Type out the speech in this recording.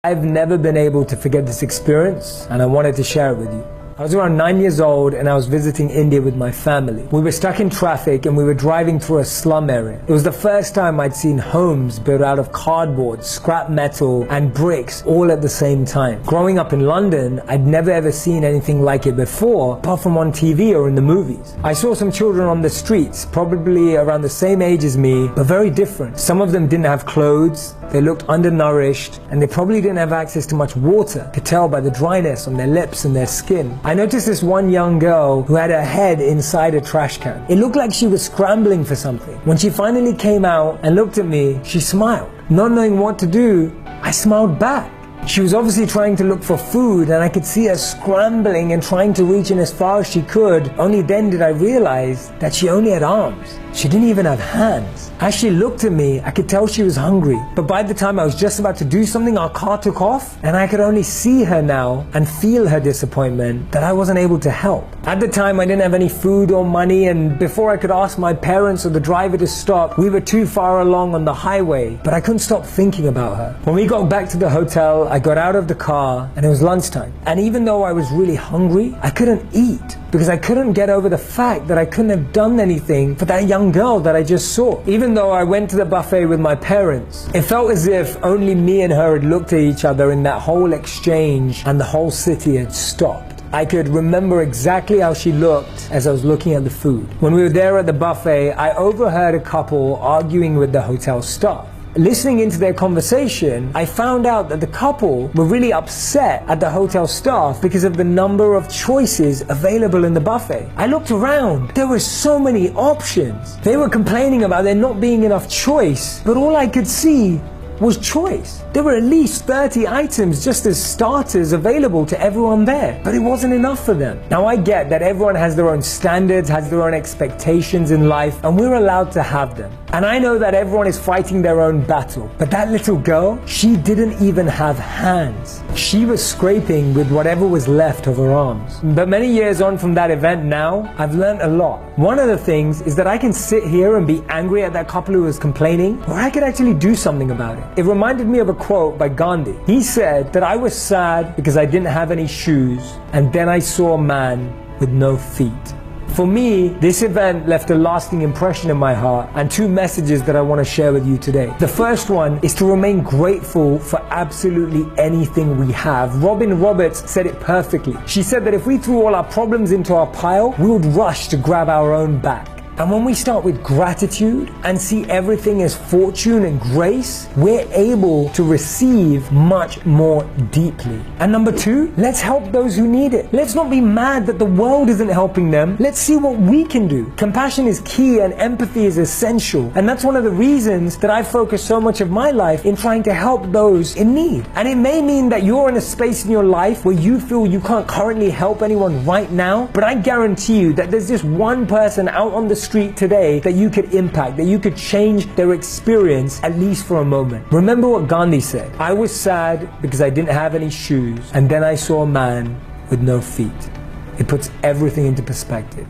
I've never been able to forget this experience, and I wanted to share it with you. I was around 9 years old and I was visiting India with my family. We were stuck in traffic and we were driving through a slum area. It was the first time I'd seen homes built out of cardboard, scrap metal and bricks all at the same time. Growing up in London, I'd never ever seen anything like it before, apart from on TV or in the movies. I saw some children on the streets, probably around the same age as me, but very different. Some of them didn't have clothes, they looked undernourished, and they probably didn't have access to much water. I could tell by the dryness on their lips and their skin. I noticed this one young girl who had her head inside a trash can. It looked like she was scrambling for something. When she finally came out and looked at me, she smiled. Not knowing what to do, I smiled back. She was obviously trying to look for food, and I could see her scrambling and trying to reach in as far as she could. Only then did I realize that she only had arms. She didn't even have hands. As she looked at me, I could tell she was hungry. But by the time I was just about to do something, our car took off, and I could only see her now and feel her disappointment that I wasn't able to help. At the time, I didn't have any food or money, and before I could ask my parents or the driver to stop, we were too far along on the highway, but I couldn't stop thinking about her. When we got back to the hotel, I got out of the car, and it was lunchtime. And even though I was really hungry, I couldn't eat because I couldn't get over the fact that I couldn't have done anything for that young girl that I just saw. Even though I went to the buffet with my parents, it felt as if only me and her had looked at each other in that whole exchange and the whole city had stopped. I could remember exactly how she looked as I was looking at the food. When we were there at the buffet, I overheard a couple arguing with the hotel staff. Listening into their conversation, I found out that the couple were really upset at the hotel staff because of the number of choices available in the buffet. I looked around. There were so many options. They were complaining about there not being enough choice, but all I could see was choice. There were at least 30 items just as starters available to everyone there, but it wasn't enough for them. Now I get that everyone has their own standards, has their own expectations in life, and we're allowed to have them. And I know that everyone is fighting their own battle, but that little girl, she didn't even have hands. She was scraping with whatever was left of her arms. But many years on from that event now, I've learned a lot. One of the things is that I can sit here and be angry at that couple who was complaining, or I could actually do something about it. It reminded me of a quote by Gandhi. He said that I was sad because I didn't have any shoes, and then I saw a man with no feet. For me, this event left a lasting impression in my heart, and two messages that I want to share with you today. The first one is to remain grateful for absolutely anything we have. Robin Roberts said it perfectly. She said that if we threw all our problems into our pile, we would rush to grab our own back. And when we start with gratitude and see everything as fortune and grace, we're able to receive much more deeply. And number two, let's help those who need it. Let's not be mad that the world isn't helping them. Let's see what we can do. Compassion is key and empathy is essential. And that's one of the reasons that I focus so much of my life in trying to help those in need. And it may mean that you're in a space in your life where you feel you can't currently help anyone right now, but I guarantee you that there's just one person out on the street today that you could impact, that you could change their experience at least for a moment. Remember what Gandhi said, I was sad because I didn't have any shoes, and then I saw a man with no feet. It puts everything into perspective.